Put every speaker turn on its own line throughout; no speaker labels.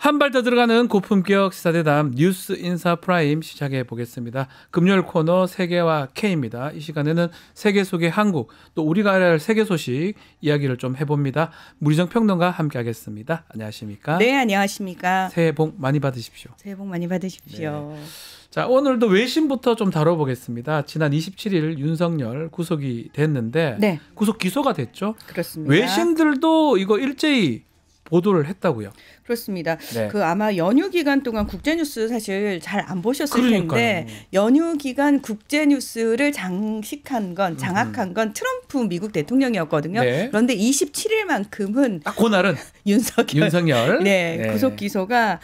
한 발 더 들어가는 고품격 시사대담 뉴스 인사 프라임 시작해 보겠습니다. 금요일 코너 세계와 K입니다. 이 시간에는 세계 속의 한국 또 우리가 알아야 할 세계 소식 이야기를 좀 해봅니다. 무리정 평론가 함께하겠습니다. 안녕하십니까?
네, 안녕하십니까?
새해 복 많이 받으십시오.
새해 복 많이 받으십시오.
네. 자, 오늘도 외신부터 좀 다뤄보겠습니다. 지난 27일 윤석열 구속이 됐는데
네.
구속 기소가 됐죠?
그렇습니다.
외신들도 이거 일제히 보도를 했다고요.
그렇습니다.
네.
그 아마 연휴 기간 동안 국제뉴스 사실 잘 안 보셨을
그러니까요.
텐데 연휴 기간 국제뉴스를 장악한 건 트럼프 미국 대통령이었거든요.
네.
그런데 27일만큼은
딱 그날은 윤석열
네, 구속 기소가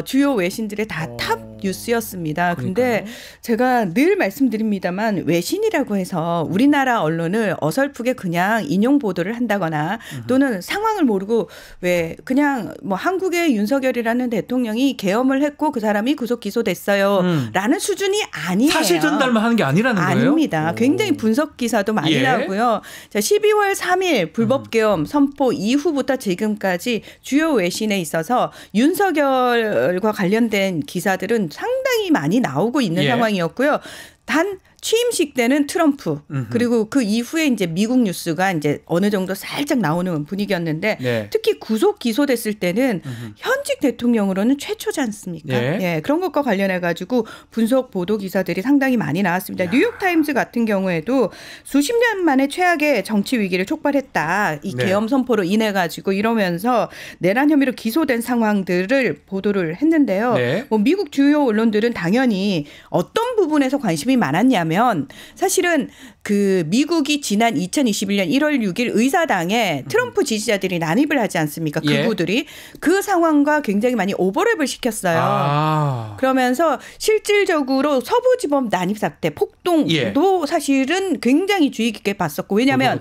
주요 외신들의 다 탑 뉴스였습니다. 근데 제가 늘 말씀드립니다만 외신이라고 해서 우리나라 언론을 어설프게 그냥 인용 보도를 한다거나 또는 상황을 모르고 왜 그냥 뭐 한국의 윤석열이라는 대통령이 계엄을 했고 그 사람이 구속 기소됐어요 라는 수준이 아니에요.
사실 전달만 하는 게 아니라는 거예요?
아닙니다. 굉장히 분석 기사도 많이 나오고요. 자, 12월 3일 불법 계엄 선포 이후부터 지금까지 주요 외신에 있어서 윤석열과 관련된 기사들은 상당히 많이 나오고 있는 상황이었고요. 단 취임식 때는 트럼프 그리고 그 이후에 이제 미국 뉴스가 이제 어느 정도 살짝 나오는 분위기였는데 특히 구속 기소됐을 때는 현직 대통령으로는 최초지 않습니까? 예, 그런 것과 관련해 가지고 분석 보도 기사들이 상당히 많이 나왔습니다. 뉴욕 타임즈 같은 경우에도 수십 년 만에 최악의 정치 위기를 촉발했다. 이 계엄 선포로 인해 가지고 이러면서 내란 혐의로 기소된 상황들을 보도를 했는데요. 뭐 미국 주요 언론들은 당연히 어떤 부분에서 관심이 많았냐면 사실은 그 미국이 지난 2021년 1월 6일 의사당에 트럼프 지지자들이 난입을 하지 않습니까? 극우들이 그 상황과 굉장히 많이 오버랩을 시켰어요. 그러면서 실질적으로 서부지법 난입 사태, 폭동도 사실은 굉장히 주의 깊게 봤었고 왜냐하면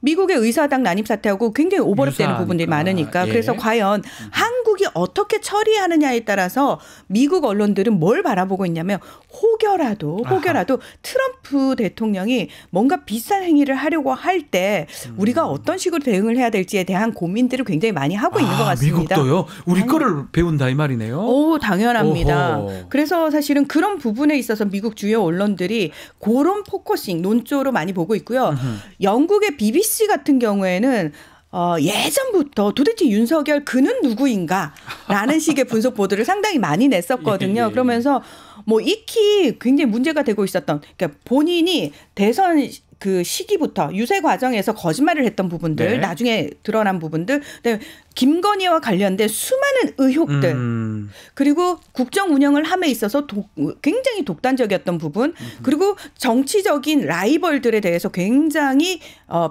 미국의 의사당 난입 사태하고 굉장히 오버랩되는 부분들이 많으니까 그래서 과연 한국이 어떻게 처리하느냐에 따라서 미국 언론들은 뭘 바라보고 있냐면 혹여라도 트럼프 대통령이 뭔가 비싼 행위를 하려고 할 때 우리가 어떤 식으로 대응을 해야 될지에 대한 고민들을 굉장히 많이 하고 있는 것 같습니다.
미국도요? 우리 거를 배운다 이 말이네요.
오, 당연합니다. 그래서 사실은 그런 부분에 있어서 미국 주요 언론들이 그런 포커싱, 논조로 많이 보고 있고요. 영국의 BBC 같은 경우에는 예전부터 도대체 윤석열 그는 누구인가 라는 식의 분석 보도를 상당히 많이 냈었거든요. 그러면서 뭐 익히 굉장히 문제가 되고 있었던 그러니까 본인이 대선 그 시기부터 유세 과정에서 거짓말을 했던 부분들 나중에 드러난 부분들 김건희와 관련된 수많은 의혹들 그리고 국정 운영을 함에 있어서 굉장히 독단적이었던 부분 그리고 정치적인 라이벌들에 대해서 굉장히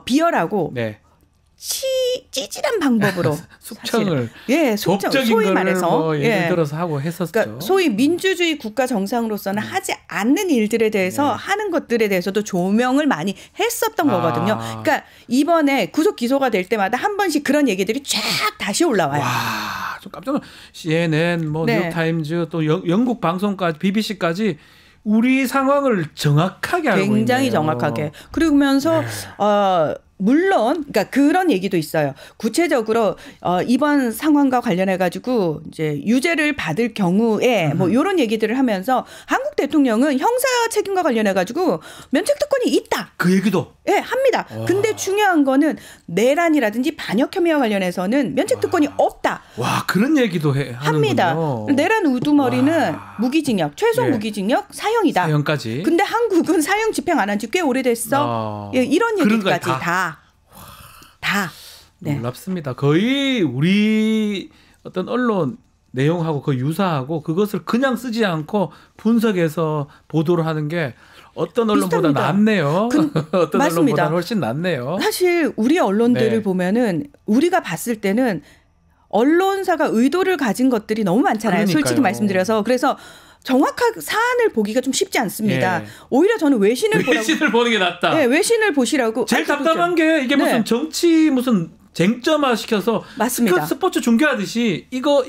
비열하고 찌질한 방법으로
숙청을
숙청
법적인
소위 말해서
뭐 예를 들어서 하고 했었죠.
그러니까 소위 민주주의 국가 정상으로서는 하지 않는 일들에 대해서 하는 것들에 대해서도 조명을 많이 했었던 거거든요. 그러니까 이번에 구속 기소가 될 때마다 한 번씩 그런 얘기들이 쫙 다시 올라와요.
와, 좀 깜짝 놀랐어요. CNN, 뭐 뉴욕 타임즈 또 영국 방송까지 BBC까지 우리 상황을 정확하게 알고 있네요.
굉장히 정확하게. 그러면서 물론, 그러니까 그런 얘기도 있어요. 구체적으로 이번 상황과 관련해 가지고 이제 유죄를 받을 경우에 뭐 이런 얘기들을 하면서 한국 대통령은 형사 책임과 관련해 가지고 면책 특권이 있다.
그 얘기도
합니다. 근데 중요한 거는 내란이라든지 반역 혐의와 관련해서는 면책 특권이 없다.
와, 그런 얘기도
합니다. 내란 우두머리는 무기징역, 최소 무기징역, 사형이다.
사형까지.
근데 한국은 사형 집행 안 한 지 꽤 오래됐어. 이런 얘기까지 다.
놀랍습니다. 거의 우리 어떤 언론 내용하고 거의 유사하고 그것을 그냥 쓰지 않고 분석해서 보도를 하는 게 어떤 언론보다
비슷합니다.
낫네요. 어떤
맞습니다.
언론보다 훨씬 낫네요.
사실 우리 언론들을 보면은 우리가 봤을 때는 언론사가 의도를 가진 것들이 너무 많잖아요.
그러니까요.
솔직히 말씀드려서. 그래서 정확한 사안을 보기가 좀 쉽지 않습니다. 오히려 저는 외신을
보는 게 낫다.
외신을 보시라고.
제일 답답한 게 이게 무슨 정치 무슨 쟁점화 시켜서
맞습니다.
스포츠 중계하듯이 이거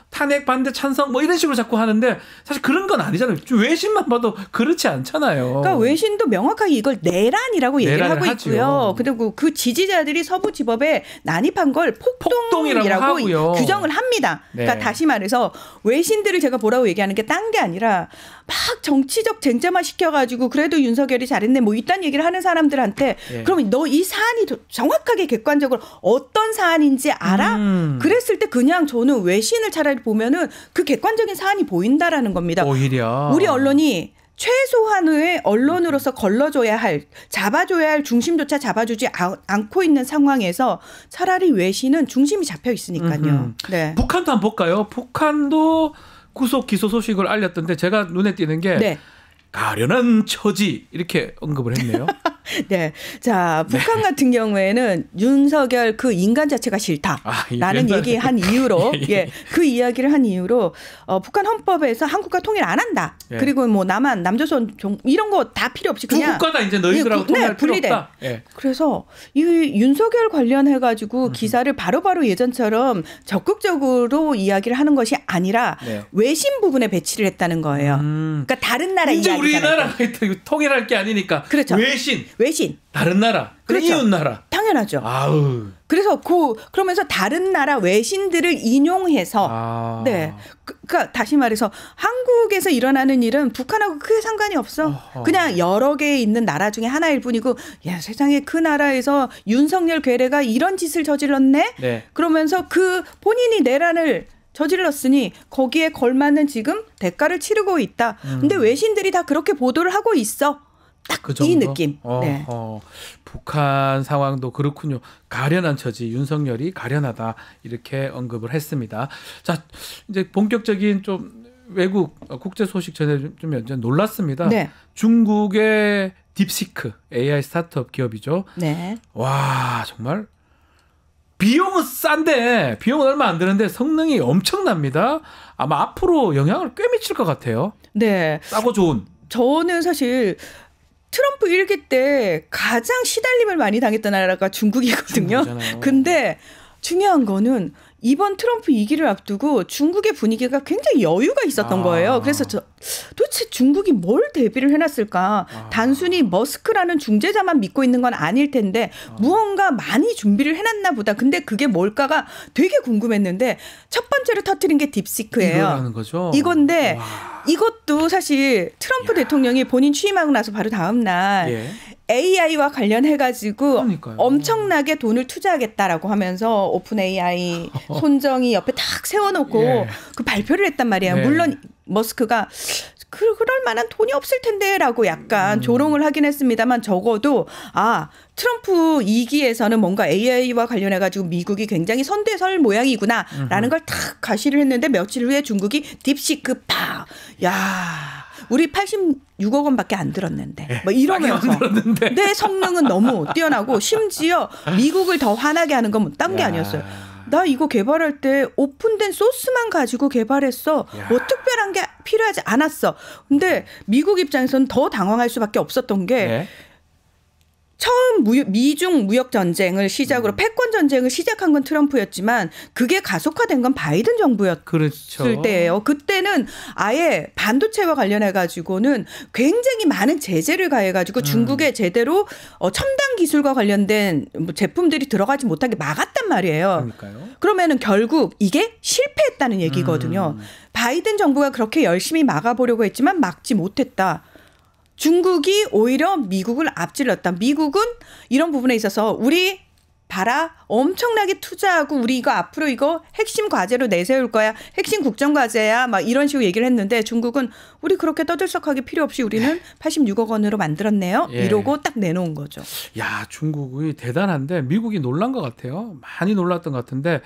탄핵 반대 찬성 뭐 이런 식으로 자꾸 하는데 사실 그런 건 아니잖아요. 외신만 봐도 그렇지 않잖아요.
그러니까 외신도 명확하게 이걸 내란이라고 얘기를 하고
하죠.
있고요. 그리고 그 지지자들이 서부지법에 난입한 걸 폭동이라고 규정을 합니다.
네.
그러니까 다시 말해서 외신들을 제가 뭐라고 얘기하는 게 딴 게 아니라 막 정치적 쟁점화 시켜가지고 그래도 윤석열이 잘했네 뭐 이딴 얘기를 하는 사람들한테
예.
그러면 너 이 사안이 정확하게 객관적으로 어떤 사안인지 알아? 그랬을 때 그냥 저는 외신을 차라리 보면은 그 객관적인 사안이 보인다라는 겁니다.
오히려
우리 언론이 최소한의 언론으로서 잡아줘야 할 중심조차 잡아주지 않고 있는 상황에서 차라리 외신은 중심이 잡혀 있으니까요. 네.
북한도 한번 볼까요? 북한도 구속 기소 소식을 알렸던데 제가 눈에 띄는 게
네.
가련한 처지 이렇게 언급을 했네요.
네. 자, 북한 같은 경우에는 윤석열 그 인간 자체가 싫다라는 얘기한 이유로 예, 그 이야기를 한 이유로 북한 헌법에서 한국과 통일 안 한다.
예.
그리고 뭐 남한, 남조선 이런 거 다 필요 없이 그냥
두 국가다 이제 너희들하고 통일할 필요 없다. 예.
그래서 이 윤석열 관련해 가지고 기사를 바로바로 예전처럼 적극적으로 이야기를 하는 것이 아니라
네.
외신 부분에 배치를 했다는 거예요. 그러니까 다른 나라
이제
이야기.
우리나라가 통일할 게 아니니까
그렇죠.
외신 다른 나라
그렇죠.
이웃 나라
당연하죠.
아우.
그래서 그러면서 다른 나라 외신들을 인용해서 네. 그러니까 다시 말해서 한국에서 일어나는 일은 북한하고 크게 상관이 없어. 그냥 여러 개 있는 나라 중에 하나일 뿐이고 야 세상에 그 나라에서 윤석열 괴뢰가 이런 짓을 저질렀네.
네.
그러면서 그 본인이 내란을 저질렀으니 거기에 걸맞는 지금 대가를 치르고 있다. 근데 외신들이 다 그렇게 보도를 하고 있어. 딱
그
이 느낌. 네.
북한 상황도 그렇군요. 가련한 처지 윤석열이 가련하다 이렇게 언급을 했습니다. 자 이제 본격적인 좀 외국 국제 소식 전해주면 놀랐습니다.
네.
중국의 딥시크 AI 스타트업 기업이죠.
네.
와 정말 비용은 싼데 비용은 얼마 안 드는데 성능이 엄청납니다. 아마 앞으로 영향을 꽤 미칠 것 같아요.
네.
싸고 좋은.
저는 사실 트럼프 일기 때 가장 시달림을 많이 당했던 나라가 중국이거든요.
중국이잖아요.
근데 중요한 거는 이번 트럼프 2기를 앞두고 중국의 분위기가 굉장히 여유가 있었던 거예요. 그래서 도대체 중국이 뭘 대비를 해놨을까? 단순히 머스크라는 중재자만 믿고 있는 건 아닐 텐데 무언가 많이 준비를 해놨나 보다. 근데 그게 뭘까가 되게 궁금했는데 첫 번째로 터뜨린 게 딥시크예요.
이거라는 거죠.
이건데
와.
이것도 사실 트럼프 대통령이 본인 취임하고 나서 바로 다음 날
예.
AI와 관련해가지고
그러니까요.
엄청나게 돈을 투자하겠다라고 하면서 오픈 AI 손정이 옆에 탁 세워놓고
예.
그 발표를 했단 말이에요.
네.
물론 머스크가 그럴 만한 돈이 없을 텐데라고 약간 조롱을 하긴 했습니다만 적어도 트럼프 2기에서는 뭔가 AI와 관련해가지고 미국이 굉장히 선두에 설 모양이구나라는 걸 탁 가시를 했는데 며칠 후에 중국이 딥시크 우리 86억 원밖에 안 들었는데 뭐 이러면서 내 성능은 너무 뛰어나고 심지어 미국을 더 화나게 하는 건 딴 게 아니었어요. 나 이거 개발할 때 오픈된 소스만 가지고 개발했어. 뭐 특별한 게 필요하지 않았어. 근데 미국 입장에서는 더 당황할 수밖에 없었던 게
네.
처음 미중 무역 전쟁을 시작으로 패권 전쟁을 시작한 건 트럼프였지만 그게 가속화된 건 바이든 정부였을
그렇죠.
때예요. 그때는 아예 반도체와 관련해 가지고는 굉장히 많은 제재를 가해 가지고 중국에 제대로 첨단 기술과 관련된 제품들이 들어가지 못하게 막았단 말이에요.
그러니까요.
그러면은 결국 이게 실패했다는 얘기거든요. 바이든 정부가 그렇게 열심히 막아보려고 했지만 막지 못했다. 중국이 오히려 미국을 앞질렀다. 미국은 이런 부분에 있어서 우리 봐라 엄청나게 투자하고 우리 이거 앞으로 이거 핵심 과제로 내세울 거야. 핵심 국정 과제야. 막 이런 식으로 얘기를 했는데 중국은 우리 그렇게 떠들썩하게 필요 없이 우리는 86억 원으로 만들었네요.
예.
이러고 딱 내놓은 거죠.
야 중국이 대단한데 미국이 놀란 것 같아요. 많이 놀랐던 것 같은데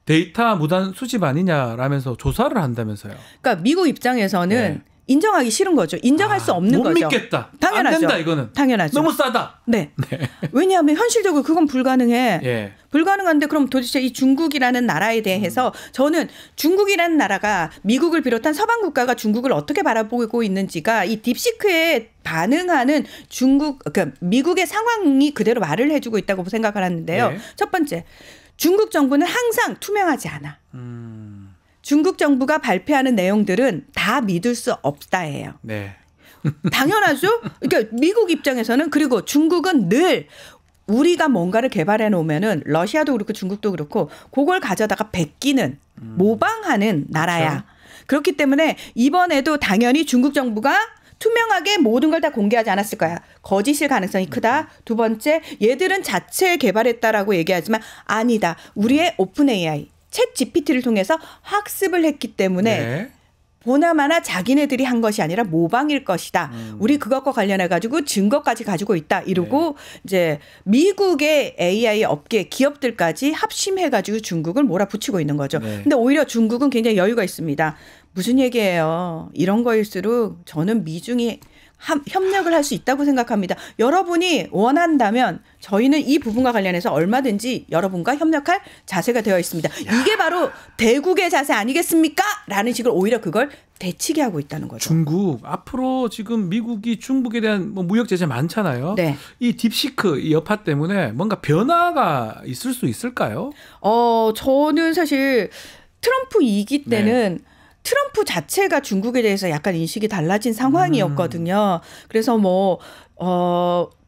데이터 무단 수집 아니냐라면서 조사를 한다면서요.
그러니까 미국 입장에서는 인정하기 싫은 거죠. 인정할 수 없는
못
거죠.
믿겠다.
당연하죠.
안 된다 이거는.
당연하죠.
너무 싸다.
네. 왜냐하면 현실적으로 그건 불가능해.
예.
불가능한데 그럼 도대체 이 중국이라는 나라에 대해서 저는 중국이라는 나라가 미국을 비롯한 서방 국가가 중국을 어떻게 바라보고 있는지가 이 딥시크에 반응하는 중국, 그러니까 미국의 상황이 그대로 말을 해주고 있다고 생각을 하는데요.
네.
첫 번째, 중국 정부는 항상 투명하지 않아. 중국 정부가 발표하는 내용들은 다 믿을 수 없다예요.
네.
당연하죠. 그러니까 미국 입장에서는 그리고 중국은 늘 우리가 뭔가를 개발해 놓으면은 러시아도 그렇고 중국도 그렇고 그걸 가져다가 베끼는 모방하는 나라야.
그렇죠.
그렇기 때문에 이번에도 당연히 중국 정부가 투명하게 모든 걸 다 공개하지 않았을 거야. 거짓일 가능성이 크다. 두 번째, 얘들은 자체 개발했다라고 얘기하지만 아니다. 우리의 오픈 AI, 챗 GPT를 통해서 학습을 했기 때문에
네.
보나마나 자기네들이 한 것이 아니라 모방일 것이다. 우리 그것과 관련해 가지고 증거까지 가지고 있다. 이러고 이제 미국의 AI 업계 기업들까지 합심해 가지고 중국을 몰아붙이고 있는 거죠.
네.
근데 오히려 중국은 굉장히 여유가 있습니다. 무슨 얘기예요? 이런 거일수록 저는 미중이 협력을 할 수 있다고 생각합니다. 여러분이 원한다면 저희는 이 부분과 관련해서 얼마든지 여러분과 협력할 자세가 되어 있습니다. 이게 바로 대국의 자세 아니겠습니까? 라는 식으로 오히려 그걸 대치게 하고 있다는 거죠.
중국 앞으로 지금 미국이 중국에 대한 뭐 무역 제재 많잖아요.
네.
이 딥시크 이 여파 때문에 뭔가 변화가 있을 수 있을까요?
저는 사실 트럼프 2기 때는 트럼프 자체가 중국에 대해서 약간 인식이 달라진 상황이었거든요. 그래서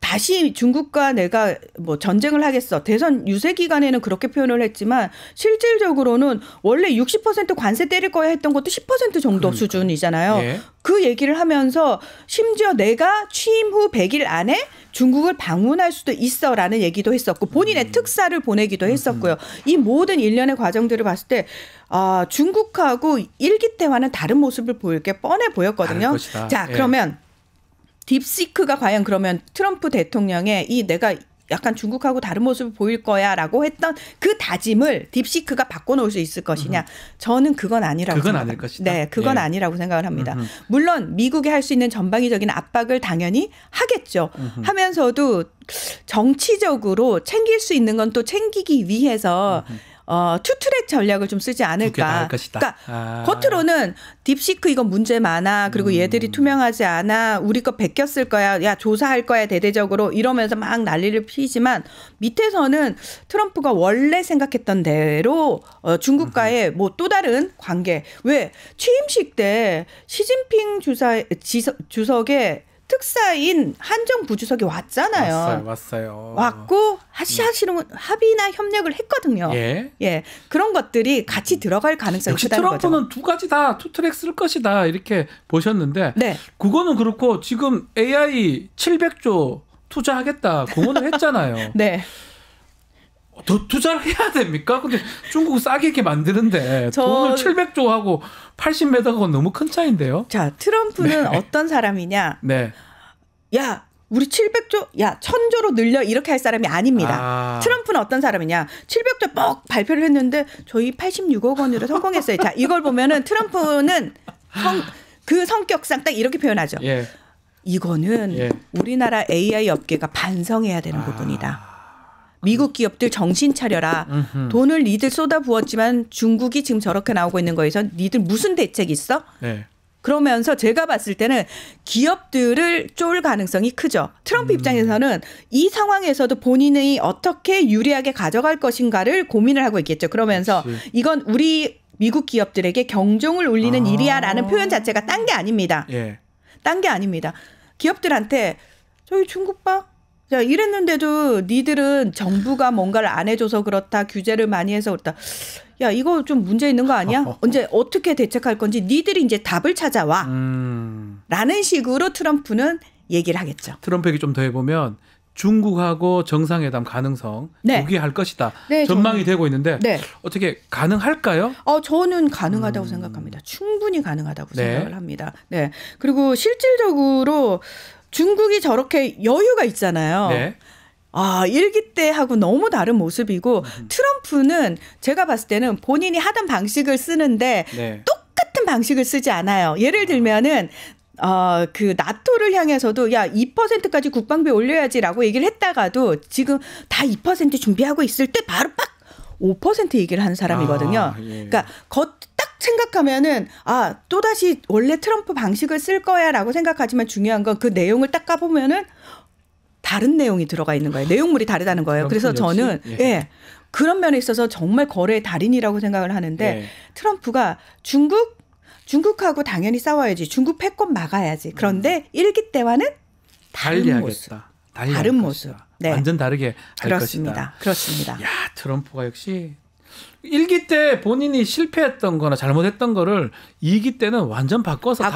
다시 중국과 내가 전쟁을 하겠어. 대선 유세 기간에는 그렇게 표현을 했지만 실질적으로는 원래 60% 관세 때릴 거야 했던 것도 10% 정도 수준이잖아요.
예.
그 얘기를 하면서 심지어 내가 취임 후 100일 안에 중국을 방문할 수도 있어라는 얘기도 했었고 본인의 특사를 보내기도 했었고요. 이 모든 일련의 과정들을 봤을 때 중국하고 1기 때와는 다른 모습을 보일 게 뻔해 보였거든요. 자, 그러면 딥시크가 과연 그러면 트럼프 대통령의 이 내가 약간 중국하고 다른 모습을 보일 거야라고 했던 그 다짐을 딥시크가 바꿔놓을 수 있을 것이냐. 저는 그건 아니라고
그건
생각합니다.
아닐 것이다.
네, 그건 아니라고 생각을 합니다. 물론 미국이 할 수 있는 전방위적인 압박을 당연히 하겠죠. 하면서도 정치적으로 챙길 수 있는 건 또 챙기기 위해서 투트랙 전략을 좀 쓰지 않을까. 그러니까 겉으로는 딥시크 이거 문제 많아. 그리고 얘들이 투명하지 않아. 우리 거 베꼈을 거야. 야 조사할 거야 대대적으로 이러면서 막 난리를 피지만 밑에서는 트럼프가 원래 생각했던 대로 중국과의 또 다른 관계. 왜 취임식 때 시진핑 주석의 특사인 한정 부주석이 왔잖아요.
왔어요.
왔고 하시는 합의나 협력을 했거든요. 예, 그런 것들이 같이 들어갈 가능성이
역시
크다는 거죠.
트럼프는 두 가지 다 투트랙 쓸 것이다 이렇게 보셨는데 그거는 그렇고 지금 AI 700조 투자하겠다 공언을 했잖아요.
네.
더 투자를 해야 됩니까? 근데 중국 싸게 이렇게 만드는데 돈을 700조 하고 80매덕하고 너무 큰 차이인데요.
자, 트럼프는 어떤 사람이냐?
네.
야, 우리 700조, 야, 1000조로 늘려 이렇게 할 사람이 아닙니다. 트럼프는 어떤 사람이냐? 700조 뻑 발표를 했는데 저희 86억 원으로 성공했어요. 자, 이걸 보면은 트럼프는 그 성격상 딱 이렇게 표현하죠. 이거는 우리나라 AI 업계가 반성해야 되는 부분이다. 미국 기업들 정신 차려라. 돈을 니들 쏟아부었지만 중국이 지금 저렇게 나오고 있는 거에서 니들 무슨 대책 있어? 그러면서 제가 봤을 때는 기업들을 쫄 가능성이 크죠. 트럼프 입장에서는 이 상황에서도 본인이 어떻게 유리하게 가져갈 것인가를 고민을 하고 있겠죠. 그러면서 이건 우리 미국 기업들에게 경종을 울리는 일이야라는 표현 자체가 딴 게 아닙니다. 딴 게 아닙니다. 기업들한테 저희 중국 봐. 자, 이랬는데도 니들은 정부가 뭔가를 안 해줘서 그렇다. 규제를 많이 해서 그렇다. 야, 이거 좀 문제 있는 거 아니야? 언제 어떻게 대책할 건지 니들이 이제 답을 찾아와. 라는 식으로 트럼프는 얘기를 하겠죠.
트럼프 얘기 좀 더 해보면 중국하고 정상회담 가능성 포기할 것이다. 전망이 되고 있는데 어떻게 가능할까요?
저는 가능하다고 생각합니다. 충분히 가능하다고 생각을 합니다. 네. 그리고 실질적으로 중국이 저렇게 여유가 있잖아요. 1기 때하고 너무 다른 모습이고 트럼프는 제가 봤을 때는 본인이 하던 방식을 쓰는데 똑같은 방식을 쓰지 않아요. 예를 들면은 그 나토를 향해서도 야 2%까지 국방비 올려야지라고 얘기를 했다가도 지금 다 2% 준비하고 있을 때 바로 빡 5% 얘기를 하는 사람이거든요.
예.
그러니까 딱 생각하면은 또다시 원래 트럼프 방식을 쓸 거야라고 생각하지만 중요한 건 그 내용을 딱 까보면은 다른 내용이 들어가 있는 거예요. 내용물이 다르다는 거예요. 그래서 저는 그런 면에 있어서 정말 거래의 달인이라고 생각을 하는데 트럼프가 중국하고 당연히 싸워야지. 중국 패권 막아야지. 그런데 일기 때와는 다른 모습. 다른 모습. 네.
완전 다르게 할
그렇습니다.
것이다.
그렇습니다.
야, 트럼프가 역시 1기 때 본인이 실패했던 거나 잘못했던 거를 2기 때는 완전 바꿔서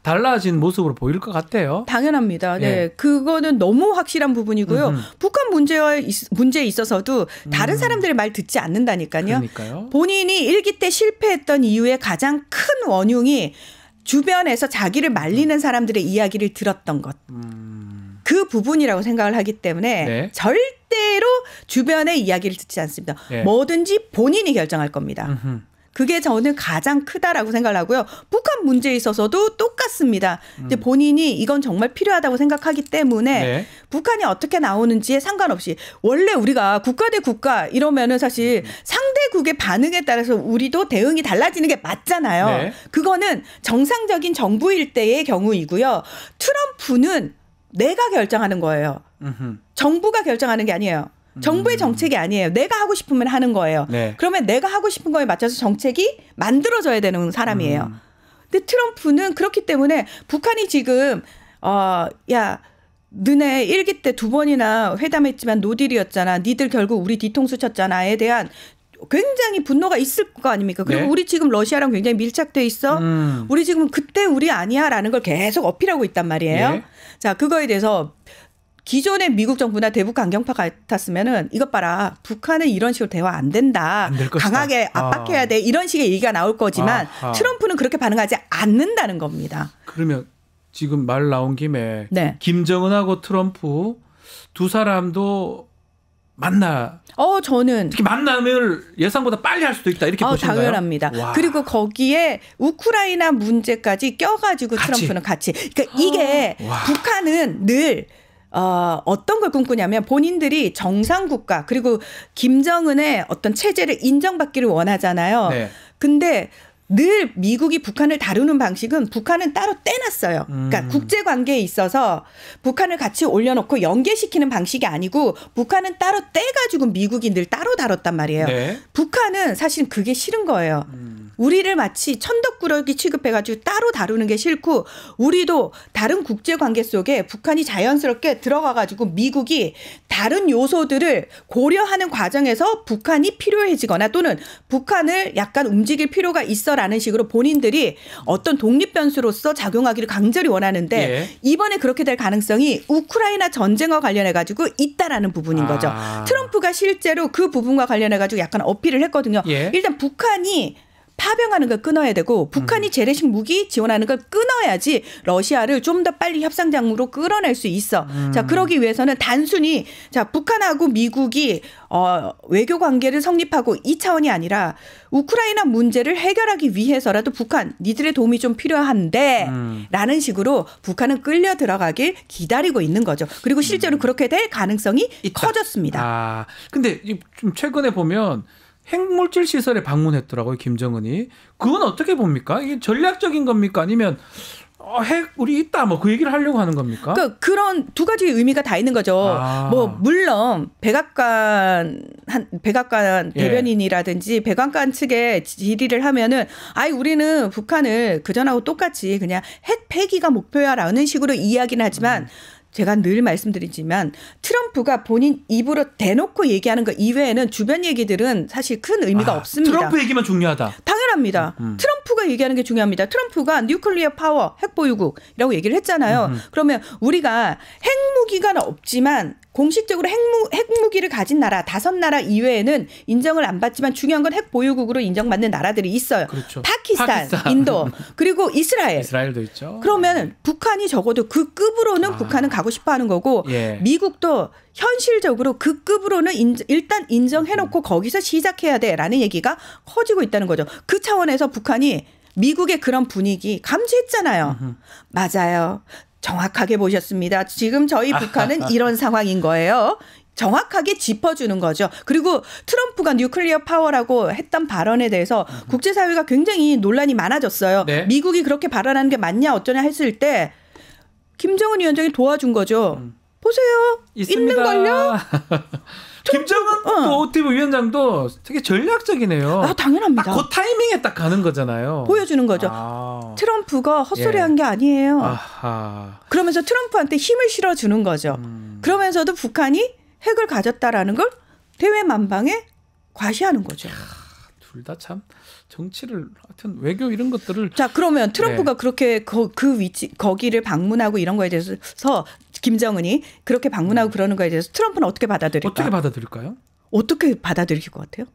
달라진 모습으로 보일 것 같아요.
당연합니다. 네. 그거는 너무 확실한 부분이고요. 북한 문제에 있어서도 다른 사람들의 말 듣지 않는다니까요.
그러니까요.
본인이 1기 때 실패했던 이유의 가장 큰 원흉이 주변에서 자기를 말리는 사람들의 이야기를 들었던 것. 그 부분이라고 생각을 하기 때문에 절대로 주변의 이야기를 듣지 않습니다. 뭐든지 본인이 결정할 겁니다. 그게 저는 가장 크다라고 생각을 하고요. 북한 문제에 있어서도 똑같습니다. 이제 본인이 이건 정말 필요하다고 생각하기 때문에 북한이 어떻게 나오는지에 상관없이 원래 우리가 국가 대 국가 이러면은 사실 상대국의 반응에 따라서 우리도 대응이 달라지는 게 맞잖아요. 그거는 정상적인 정부일 때의 경우이고요. 트럼프는 내가 결정하는 거예요. 정부가 결정하는 게 아니에요. 정부의 정책이 아니에요. 내가 하고 싶으면 하는 거예요. 그러면 내가 하고 싶은 거에 맞춰서 정책이 만들어져야 되는 사람이에요. 근데 트럼프는 그렇기 때문에 북한이 지금 야 너네 1기 때 2번이나 회담했지만 노딜이었잖아. 니들 결국 우리 뒤통수 쳤잖아에 대한 굉장히 분노가 있을 거 아닙니까? 그리고 우리 지금 러시아랑 굉장히 밀착돼 있어. 우리 지금 그때 우리 아니야라는 걸 계속 어필하고 있단 말이에요. 자, 그거에 대해서 기존의 미국 정부나 대북 강경파 같았으면은 이것 봐라. 북한은 이런 식으로 대화 안 된다. 강하게 압박해야 돼. 이런 식의 얘기가 나올 거지만 트럼프는 그렇게 반응하지 않는다는 겁니다.
그러면 지금 말 나온 김에 김정은하고 트럼프 두 사람도
저는
특히 만남을 예상보다 빨리 할 수도 있다 이렇게 보시나요?
당연합니다. 와. 그리고 거기에 우크라이나 문제까지 껴가지고 트럼프는 같이. 그러니까 이게 북한은 늘 어떤 걸 꿈꾸냐면 본인들이 정상국가 그리고 김정은의 어떤 체제를 인정받기를 원하잖아요. 근데 늘 미국이 북한을 다루는 방식은 북한은 따로 떼놨어요. 그러니까 국제관계에 있어서 북한을 같이 올려놓고 연계시키는 방식이 아니고 북한은 따로 떼가지고 미국이 늘 따로 다뤘단 말이에요. 북한은 사실 그게 싫은 거예요. 우리를 마치 천덕꾸러기 취급해가지고 따로 다루는 게 싫고 우리도 다른 국제관계 속에 북한이 자연스럽게 들어가가지고 미국이 다른 요소들을 고려하는 과정에서 북한이 필요해지거나 또는 북한을 약간 움직일 필요가 있어라는 식으로 본인들이 어떤 독립 변수로서 작용하기를 강절히 원하는데 이번에 그렇게 될 가능성이 우크라이나 전쟁과 관련해가지고 있다라는 부분인 거죠. 트럼프가 실제로 그 부분과 관련해가지고 약간 어필을 했거든요. 일단 북한이 파병하는 걸 끊어야 되고 북한이 재래식 무기 지원하는 걸 끊어야지 러시아를 좀 더 빨리 협상장으로 끌어낼 수 있어. 자, 그러기 위해서는 단순히 북한하고 미국이 외교 관계를 성립하고 이 차원이 아니라 우크라이나 문제를 해결하기 위해서라도 북한 니들의 도움이 좀 필요한데 라는 식으로 북한은 끌려 들어가길 기다리고 있는 거죠. 그리고 실제로 그렇게 될 가능성이 커졌습니다.
근데 좀 최근에 보면 핵물질 시설에 방문했더라고요, 김정은이. 그건 어떻게 봅니까? 이게 전략적인 겁니까? 아니면 핵 우리 있다 뭐 그 얘기를 하려고 하는 겁니까?
그러니까 그런 두 가지 의미가 다 있는 거죠. 뭐 물론 백악관 대변인이라든지 백악관 측에 질의를 하면은 우리는 북한을 그전하고 똑같이 그냥 핵 폐기가 목표야라는 식으로 이야기는 하지만 제가 늘 말씀드리지만 트럼프가 본인 입으로 대놓고 얘기하는 것 이외에는 주변 얘기들은 사실 큰 의미가 없습니다.
트럼프 얘기만 중요하다.
당연합니다. 트럼프가 얘기하는 게 중요합니다. 트럼프가 뉴클리어 파워 핵보유국이라고 얘기를 했잖아요. 그러면 우리가 핵무기가 없지만 공식적으로 핵무기를 가진 나라 5나라 이외에는 인정을 안 받지만 중요한 건 핵보유국으로 인정받는 나라들이 있어요.
그렇죠.
파키스탄, 인도, 그리고 이스라엘.
이스라엘도 있죠.
그러면 북한이 적어도 그 급으로는 북한은 가고 싶어하는 거고 미국도 현실적으로 그 급으로는 일단 인정해놓고 거기서 시작해야 돼라는 얘기가 커지고 있다는 거죠. 그 차원에서 북한이 미국의 그런 분위기 감지했잖아요. 맞아요. 정확하게 보셨습니다. 지금 저희 북한은 이런 상황인 거예요. 정확하게 짚어주는 거죠. 그리고 트럼프가 뉴클리어 파워라고 했던 발언에 대해서 국제사회가 굉장히 논란이 많아졌어요.
네.
미국이 그렇게 발언하는 게 맞냐 어쩌냐 했을 때 김정은 위원장이 도와준 거죠. 보세요.
있습니다.
있는걸요?
김정은 또 TV 위원장도 되게 전략적이네요.
아, 당연합니다.
딱 그 타이밍에 딱 가는 거잖아요.
보여주는 거죠. 트럼프가 헛소리한 게 아니에요.
아하.
그러면서 트럼프한테 힘을 실어주는 거죠. 그러면서도 북한이 핵을 가졌다라는 걸 대외 만방에 과시하는 거죠.
둘 다 참 정치를 하여튼 외교 이런 것들을
자, 그러면 트럼프가 그렇게 그 위치 거기를 방문하고 이런 거에 대해서 김정은이 그렇게 방문하고 그러는 거에 대해서 트럼프는 어떻게 받아들일까?
어떻게 받아들일까요?
어떻게 받아들일 것 같아요?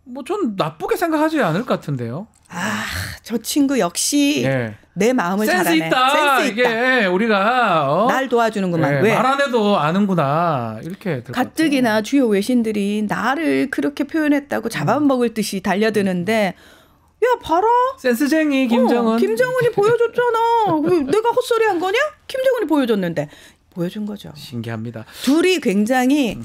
뭐 전 나쁘게 생각하지 않을 것 같은데요.
아, 저 친구 역시 내 마음을 잘
센스
아네.
있다.
센스 있다.
이게 우리가
날 도와주는구만. 왜?
말 안 해도 아는구나. 이렇게
가뜩이나 주요 외신들이 나를 그렇게 표현했다고 잡아먹을 듯이 달려드는데 야, 봐라.
센스쟁이 김정은.
김정은이 보여줬잖아. 내가 헛소리한 거냐? 김정은이 보여줬는데. 보여준 거죠.
신기합니다.
둘이 굉장히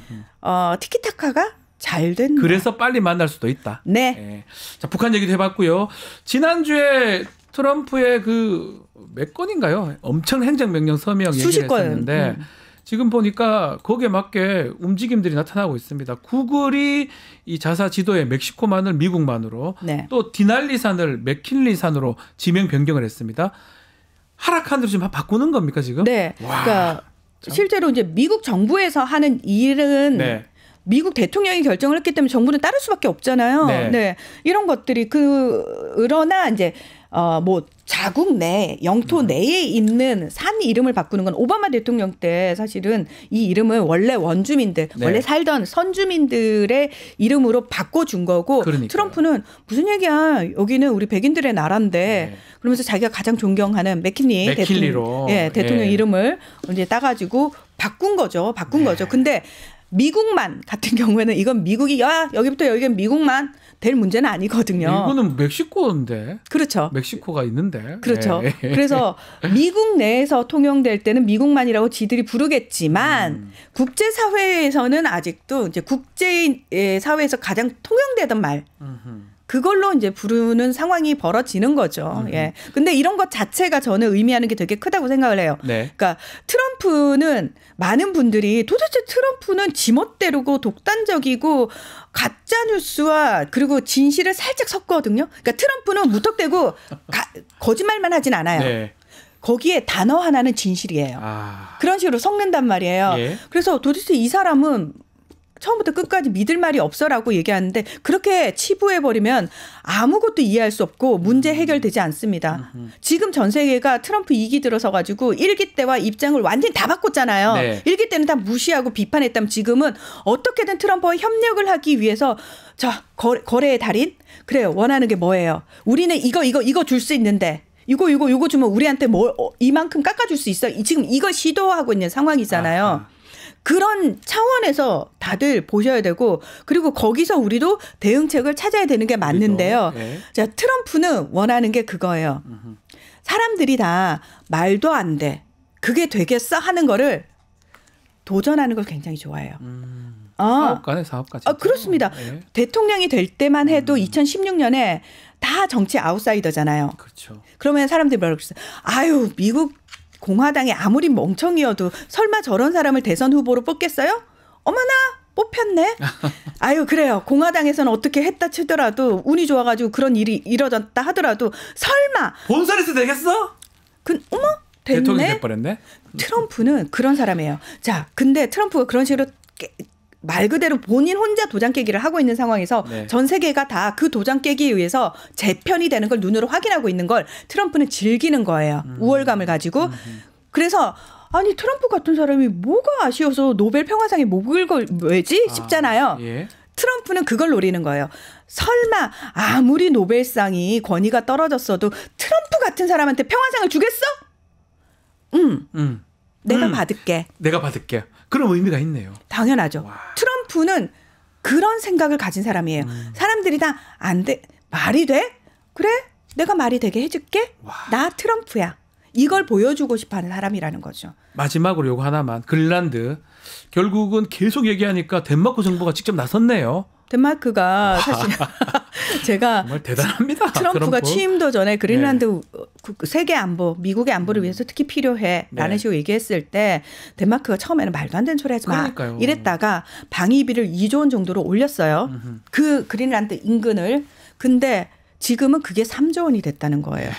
티키타카가 잘 됐네.
그래서 빨리 만날 수도 있다.
네.
자, 북한 얘기도 해봤고요. 지난주에 트럼프의 몇 건인가요? 엄청 행정명령 서명 얘기를 했었는데 지금 보니까 거기에 맞게 움직임들이 나타나고 있습니다. 구글이 이 자사 지도에 멕시코만을 미국만으로 또 디날리산을 맥킨리산으로 지명 변경을 했습니다. 하락한 대로 지금 바꾸는 겁니까 지금?
네. 와, 그러니까 실제로 이제 미국 정부에서 하는 일은 미국 대통령이 결정을 했기 때문에 정부는 따를 수밖에 없잖아요. 네. 이런 것들이 그러나 이제 뭐 자국 내 영토 내에 있는 산 이름을 바꾸는 건 오바마 대통령 때 사실은 이 이름을 원래 원주민들 원래 살던 선주민들의 이름으로 바꿔준 거고 트럼프는 무슨 얘기야 여기는 우리 백인들의 나라인데 그러면서 자기가 가장 존경하는 맥킨리 대통령 이름을 이제 따가지고 바꾼 거죠. 근데 미국만 같은 경우에는 이건 미국이 여기부터 여기는 미국만 될 문제는 아니거든요.
이거는 멕시코인데.
그렇죠.
멕시코가 있는데.
그렇죠. 그래서 미국 내에서 통용될 때는 미국만이라고 지들이 부르겠지만 국제사회에서는 아직도 이제 국제사회에서 가장 통용되던 말. 그걸로 이제 부르는 상황이 벌어지는 거죠. 근데 이런 것 자체가 저는 의미하는 게 되게 크다고 생각을 해요. 그러니까 트럼프는 많은 분들이 도대체 트럼프는 지멋대로고 독단적이고 가짜 뉴스와 그리고 진실을 살짝 섞거든요. 그러니까 트럼프는 무턱대고 거짓말만 하진 않아요. 거기에 단어 하나는 진실이에요. 그런 식으로 섞는단 말이에요. 그래서 도대체 이 사람은 처음부터 끝까지 믿을 말이 없어라고 얘기하는데 그렇게 치부해버리면 아무것도 이해할 수 없고 문제 해결되지 않습니다. 지금 전 세계가 트럼프 2기 들어서 가지고 1기 때와 입장을 완전히 다 바꿨잖아요. 1기 때는 다 무시하고 비판했다면 지금은 어떻게든 트럼프와 협력을 하기 위해서 자 거래의 달인? 그래요. 원하는 게 뭐예요? 우리는 이거 줄 수 있는데 이거 주면 우리한테 이만큼 깎아줄 수 있어. 지금 이걸 시도하고 있는 상황이잖아요. 그런 차원에서 다들 보셔야 되고 그리고 거기서 우리도 대응책을 찾아야 되는 게 맞는데요. 자, 트럼프는 원하는 게 그거예요. 사람들이 다 말도 안 돼. 그게 되겠어 하는 거를 도전하는 걸 굉장히 좋아해요.
사업가네, 사업가.
그렇습니다. 대통령이 될 때만 해도 2016년에 다 정치 아웃사이더잖아요.
그렇죠.
그러면 사람들이 뭐라고 그랬어요? 아유, 미국 공화당이 아무리 멍청이어도 설마 저런 사람을 대선 후보로 뽑겠어요? 어머나 뽑혔네. 아유 그래요. 공화당에서는 어떻게 했다 치더라도 운이 좋아가지고 그런 일이 이뤄졌다 하더라도 설마
본선에서 되겠어?
어머 됐네.
대통령이 돼버렸네.
트럼프는 그런 사람이에요. 자 근데 트럼프가 그런 식으로 말 그대로 본인 혼자 도장 깨기를 하고 있는 상황에서 전 세계가 다 그 도장 깨기에 의해서 재편이 되는 걸 눈으로 확인하고 있는 걸 트럼프는 즐기는 거예요. 우월감을 가지고. 그래서 아니 트럼프 같은 사람이 뭐가 아쉬워서 노벨 평화상에 목을 걸지 싶잖아요. 트럼프는 그걸 노리는 거예요. 설마 아무리 노벨상이 권위가 떨어졌어도 트럼프 같은 사람한테 평화상을 주겠어? 내가 받을게.
내가 받을게. 그런 의미가 있네요.
당연하죠. 와. 트럼프는 그런 생각을 가진 사람이에요. 사람들이 다 안 돼. 말이 돼? 그래? 내가 말이 되게 해줄게.
와.
나 트럼프야. 이걸 보여주고 싶어하는 사람이라는 거죠.
마지막으로 요거 하나만. 그린란드. 결국은 계속 얘기하니까 덴마크 정부가 직접 나섰네요.
덴마크가 사실 제가
정말 대단합니다.
트럼프가
트럼프.
취임도 전에 그린란드 세계 안보, 미국의 안보를 위해서 특히 필요해라는
네.
식으로 얘기했을 때 덴마크가 처음에는 말도 안 되는 소리 하지 마.
그러니까요.
이랬다가 방위비를 2조 원 정도로 올렸어요. 그 그린란드 인근을. 근데 지금은 그게 3조 원이 됐다는 거예요.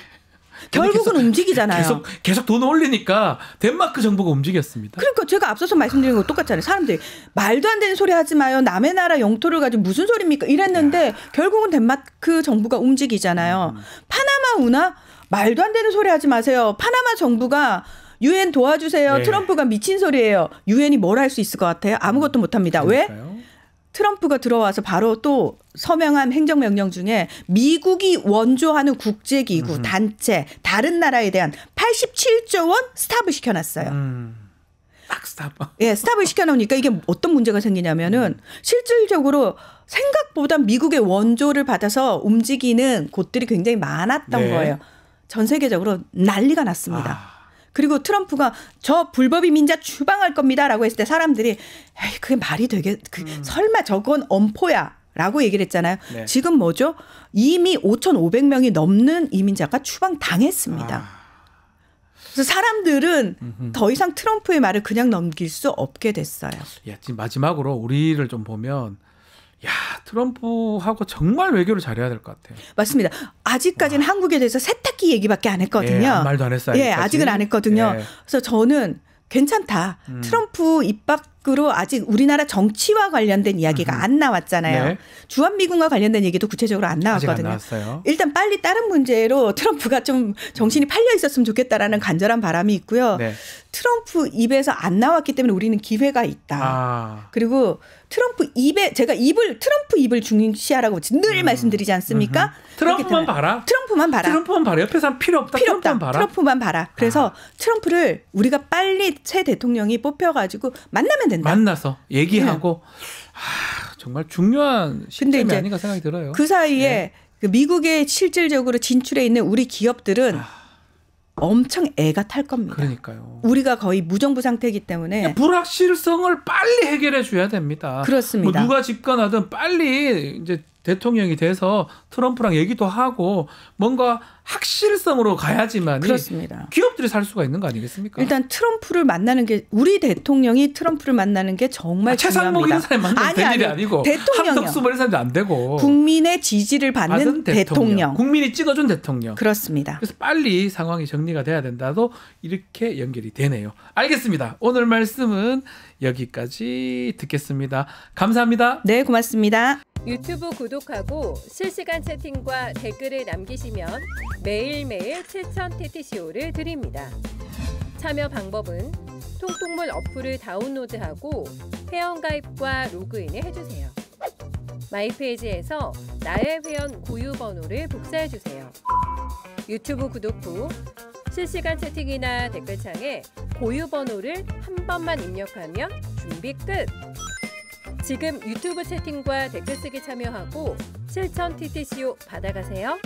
결국은 움직이잖아요.
계속 돈 올리니까 덴마크 정부가 움직였습니다.
그러니까 제가 앞서서 말씀드린 거 똑같잖아요. 사람들이 말도 안 되는 소리 하지 마요. 남의 나라 영토를 가지고 무슨 소리입니까? 이랬는데 결국은 덴마크 정부가 움직이잖아요. 파나마 운하 말도 안 되는 소리 하지 마세요. 파나마 정부가 유엔 도와주세요.
네.
트럼프가 미친 소리예요. 유엔이 뭘 할 수 있을 것 같아요? 아무것도 못합니다. 왜?
그러니까요.
트럼프가 들어와서 바로 또 서명한 행정명령 중에 미국이 원조하는 국제기구, 단체, 다른 나라에 대한 87조 원 스탑을 시켜놨어요.
딱 스탑.
예, 스탑을 시켜놓으니까 이게 어떤 문제가 생기냐면은 실질적으로 생각보다 미국의 원조를 받아서 움직이는 곳들이 굉장히 많았던
네.
거예요. 전 세계적으로 난리가 났습니다.
아.
그리고 트럼프가 저 불법이 민자 추방할 겁니다라고 했을 때 사람들이 에이, 그게 말이 되게 설마 저건 엄포야라고 얘기를 했잖아요.
네.
지금 뭐죠? 이미 5,500명이 넘는 이민자가 추방 당했습니다.
아.
그래서 사람들은 더 이상 트럼프의 말을 그냥 넘길 수 없게 됐어요.
야, 지금 마지막으로 우리를 좀 보면 야, 트럼프하고 정말 외교를 잘해야 될 것 같아요.
맞습니다. 아직까지는 한국에 대해서 세탁기 얘기밖에 안 했거든요.
예, 아무 말도 안 했어요.
예, 아직은 안 했거든요.
예.
그래서 저는 괜찮다. 트럼프 입 밖으로 아직 우리나라 정치와 관련된 이야기가 안 나왔잖아요.
네.
주한미군과 관련된 얘기도 구체적으로 안
아직 안
나왔거든요.
나왔어요.
일단 빨리 다른 문제로 트럼프가 좀 정신이 팔려 있었으면 좋겠다라는 간절한 바람이 있고요.
네.
트럼프 입에서 안 나왔기 때문에 우리는 기회가 있다.
아.
그리고 트럼프 입에 제가 트럼프 입을 중시하라고 늘 말씀드리지 않습니까?
트럼프만 봐라.
트럼프만 봐라.
트럼프만 봐라. 옆에 사람 필요 없다.
필요 없다.
트럼프만 봐라.
트럼프만 봐라. 그래서 트럼프를 우리가 빨리 새 대통령이 뽑혀가지고 만나면 된다.
만나서 얘기하고 정말 중요한 시점이
이제
아닌가 생각이 들어요.
그 사이에 그 미국에 실질적으로 진출해 있는 우리 기업들은 엄청 애가 탈 겁니다.
그러니까요.
우리가 거의 무정부 상태이기 때문에
불확실성을 빨리 해결해 줘야 됩니다.
그렇습니다.
뭐 누가 집권하든 빨리 이제 대통령이 돼서 트럼프랑 얘기도 하고 뭔가 확실성으로 가야지만
그렇습니다.
기업들이 살 수가 있는 거 아니겠습니까?
일단 트럼프를 만나는 게 우리 대통령이 트럼프를 만나는 게 정말
최상목
중요합니다.
이런 사람이 만나면 될 일이 아니고
대통령이요.
한덕수 이런 사람도 안 되고
국민의 지지를 받는 대통령.
국민이 찍어준 대통령.
그렇습니다.
그래서 빨리 상황이 정리가 돼야 된다도 이렇게 연결이 되네요. 알겠습니다. 오늘 말씀은 여기까지 듣겠습니다. 감사합니다.
네, 고맙습니다.
유튜브 구독하고 실시간 채팅과 댓글을 남기시면 매일매일 7,000TTCO를 드립니다. 참여 방법은 통통물 어플을 다운로드하고 회원가입과 로그인을 해주세요. 마이페이지에서 나의 회원 고유 번호를 복사해주세요. 유튜브 구독 후 실시간 채팅이나 댓글창에 고유 번호를 한 번만 입력하면 준비 끝! 지금 유튜브 채팅과 댓글 쓰기 참여하고 7,000TTCO 받아가세요.